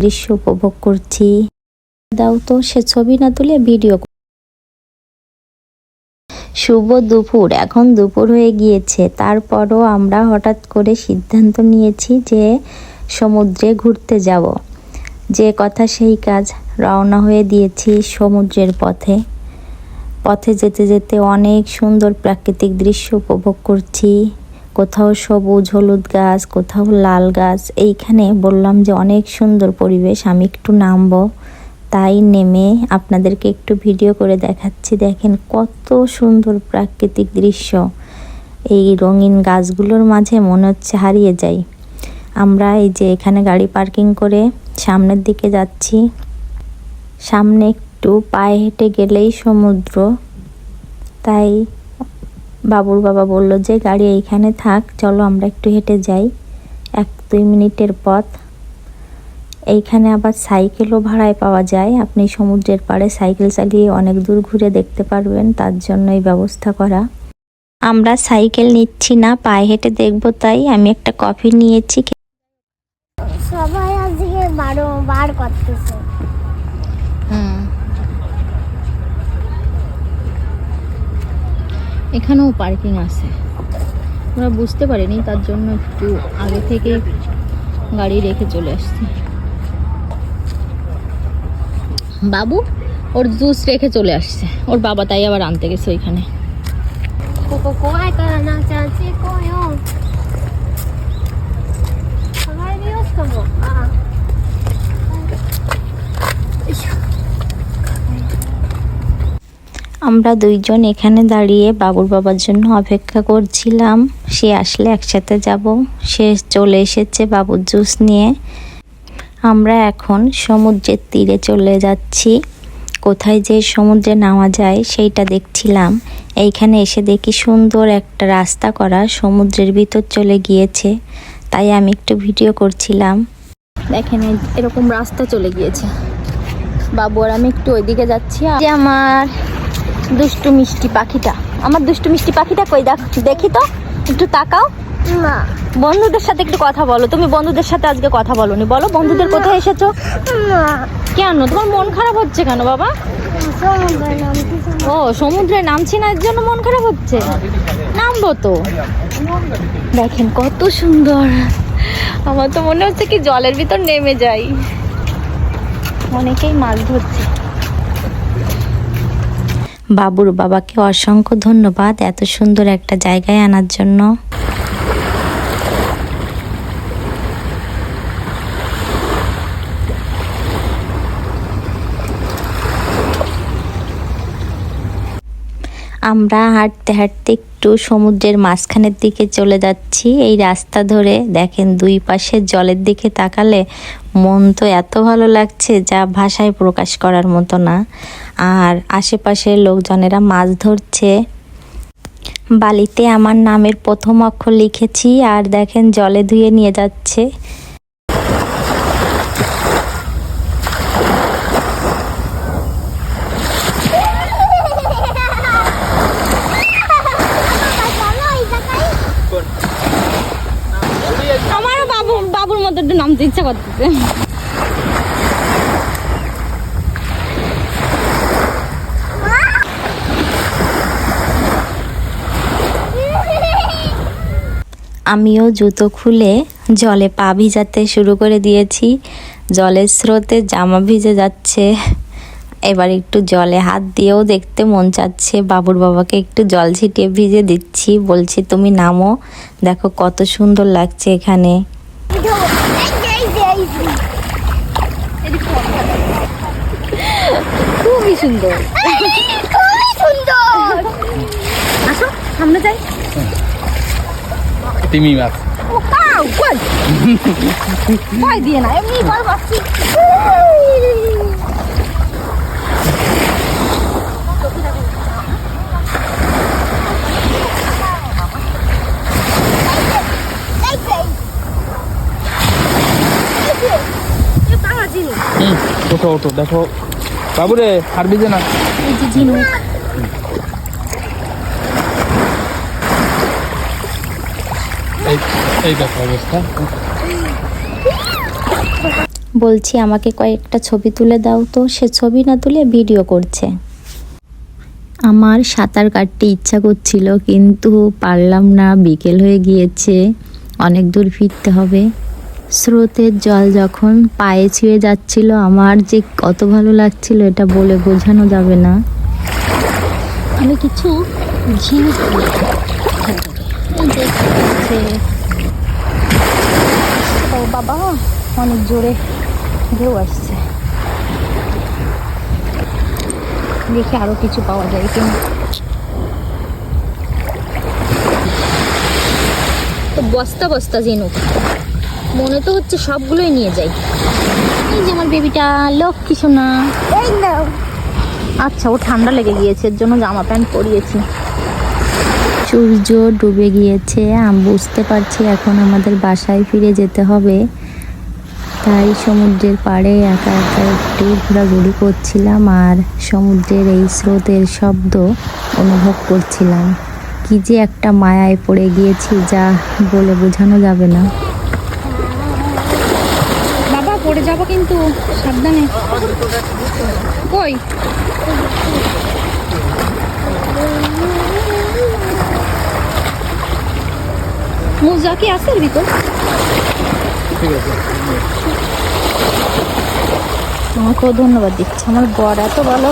দৃশ্য উপভোগ করছি। দাও তো সে ছবি না তুলে ভিডিও। শুভ দুপুর, এখন দুপুর হয়ে গিয়েছে। তারপরও আমরা হঠাৎ করে সিদ্ধান্ত নিয়েছি যে সমুদ্রে ঘুরতে যাব। যে কথা সেই কাজ, রওনা হয়ে দিয়েছি সমুদ্রের পথে। পথে যেতে যেতে অনেক সুন্দর প্রাকৃতিক দৃশ্য উপভোগ করছি। কোথাও সবুজ হলুদ গাছ, কোথাও লাল গাছ। এইখানে বললাম যে অনেক সুন্দর পরিবেশ, আমি একটু নামবো। তাই নেমে আপনাদেরকে একটু ভিডিও করে দেখাচ্ছি। দেখেন কত সুন্দর প্রাকৃতিক দৃশ্য। এই রঙিন গাছগুলোর মাঝে মনে হচ্ছে হারিয়ে যাই। আমরা এই যে এখানে গাড়ি পার্কিং করে সামনের দিকে যাচ্ছি। সামনে একটু পায়ে হেঁটে গেলেই সমুদ্র। তাই বাবুর বাবা বলল যে গাড়ি এইখানে থাক, চলো আমরা একটু হেঁটে যাই। 1-2 মিনিটের পথ। এইখানে আবার সাইকেলও ভাড়ায় পাওয়া যায়। আপনি সমুদ্রের পাড়ে সাইকেল চালিয়ে অনেক দূর ঘুরে দেখতে পারবেন, তার জন্য এই ব্যবস্থা করা। আমরা সাইকেল নিচ্ছি না, পায়ে হেঁটে দেখবো, তাই আমি একটা কফি নিয়েছি। সবাই আজকে বার করতেছে। এখানেও পার্কিং আছে, আমরা বুঝতে পারিনি, তার জন্য একটু আগে থেকে গাড়ি রেখে চলে আসছি। বাবু ওর জুস রেখে চলে আসছে, ওর বাবা তাই আবার আনতে গেছে ওইখানে। আমরা দুইজন এখানে দাঁড়িয়ে বাবুর বাবার জন্য অপেক্ষা করছিলাম, সে আসলে একসাথে যাব। সে চলে এসেছে বাবুর জুস নিয়ে। আমরা এখন সমুদ্রের তীরে চলে যাচ্ছি। কোথায় যে সমুদ্রে নামা যায় সেইটা দেখছিলাম। এইখানে এসে দেখি সুন্দর একটা রাস্তা করা, সমুদ্রের ভিতর চলে গিয়েছে। তাই আমি একটু ভিডিও করছিলাম। দেখেন এরকম রাস্তা চলে গিয়েছে। বাবু আর আমি একটু ওইদিকে যাচ্ছি। আর আমার দুষ্টু মিষ্টি পাখিটা, কই দেখি তো, একটু তাকাও। না, বন্ধুদের সাথে একটু কথা বলো। তুমি বন্ধুদের সাথে আজকে কথা বলোনি, বলো বন্ধুদের কোথায় এসেছো? কেন তোমার মন খারাপ হচ্ছে কেন বাবা? ও সমুদ্রে নামছি না, এর জন্য মন খারাপ হচ্ছে? নামবো তো। দেখেন কত সুন্দর, আমার তো মনে হচ্ছে কি জলের ভিতর নেমে যাই। অনেকেই মাছ ধরছে। বাবুর বাবাকে অসংখ্য ধন্যবাদ এত সুন্দর একটা জায়গায় আনার জন্য। আমরা হাঁটতে হাঁটতে একটু সমুদ্রের মাঝখানের দিকে চলে যাচ্ছি এই রাস্তা ধরে। দেখেন দুই পাশে জলের দিকে তাকালে মন তো এত ভালো লাগছে যা ভাষায় প্রকাশ করার মতো না। আর আশেপাশের লোকজনেরা মাছ ধরছে। বালিতে আমার নামের প্রথম অক্ষর লিখেছি, আর দেখেন জলে ধুয়ে নিয়ে যাচ্ছে। আমারও বাবুর মতো একটু নামতে ইচ্ছা করতেছে। আমিও জুতো খুলে জলে পা ভিজাতে শুরু করে দিয়েছি। জলের স্রোতে জামা ভিজে যাচ্ছে। এবার একটু জলে হাত দিয়েও দেখতে মন চাচ্ছে। বাবুর বাবাকে একটু জল ছিটিয়ে ভিজে দিচ্ছি, বলছি তুমি নামো, দেখো কত সুন্দর লাগছে এখানে। খুবই সুন্দর, আসো সামনে যাই। তিমি মাছ কই দিয়ে না, এমনি বল বাসি। ওঠো ওঠো, দেখো বাবুরে আর ভিজে না। এই যে ঝিনুক, এই দেখো অবস্থা। বলছি আমাকে কয়েকটা ছবি তুলে দাও, তো সে ছবি না তুলে ভিডিও করছে। আমার সাঁতার কাটতে ইচ্ছা করছিল কিন্তু পারলাম না, বিকেল হয়ে গিয়েছে, অনেক দূর ফিরতে হবে। স্রোতের জল যখন পায়ে ছুঁয়ে যাচ্ছিল আমার যে কত ভালো লাগছিল এটা বলে বোঝানো যাবে না। আমি কিছু জিনিস ও বাবা, অনেক জোরে ঢেউ আসছে, দেখি আরো কিছু পাওয়া যায় কিনা। তো বস্তা বস্তা ঝিনুক, মনে তো হচ্ছে সবগুলোই নিয়ে যাই। এই যে আমার বেবিটা, লক্ষ্মী সোনা। এই নাও। আচ্ছা, ও ঠান্ডা লেগে গিয়েছে, এর জন্য জামা প্যান্ট পরিয়েছি। সূর্য ডুবে গিয়েছে, আমি বুঝতে পারছি এখন আমাদের বাসায় ফিরে যেতে হবে। তাই সমুদ্রের পাড়ে একা একা একটু ঘোরাঘুরি করছিলাম আর সমুদ্রের এই স্রোতের শব্দ অনুভব করছিলাম। কি যে একটা মায়ায় পড়ে গিয়েছি যা বলে বোঝানো যাবে না। বাবা, পড়ে যাবো কিন্তু, সাবধানে। কই মোজা কি আছে ভিতর? ঠিক আছে। আমাকেও ধন্যবাদ দিচ্ছে, আমার বর এত ভালো।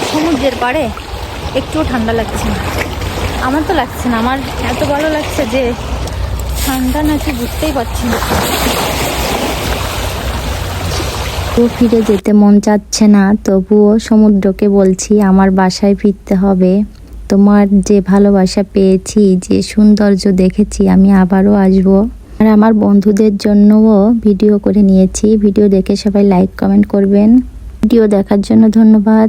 সমুদ্রের পাড়ে একটুও ঠান্ডা লাগছে না, আমার তো লাগছে না, আমার এত ভালো লাগছে যে ঠান্ডা নাকি বুঝতেই পারছি না। তো ফিরে যেতে মন চাচ্ছে না, তবুও সমুদ্রকে বলছি আমার বাসায় ফিরতে হবে। তোমার যে ভালোবাসা পেয়েছি, যে সৌন্দর্য দেখেছি, আমি আবারও আসবো। আর আমার বন্ধুদের জন্যও ভিডিও করে নিয়েছি। ভিডিও দেখে সবাই লাইক কমেন্ট করবেন। ভিডিও দেখার জন্য ধন্যবাদ।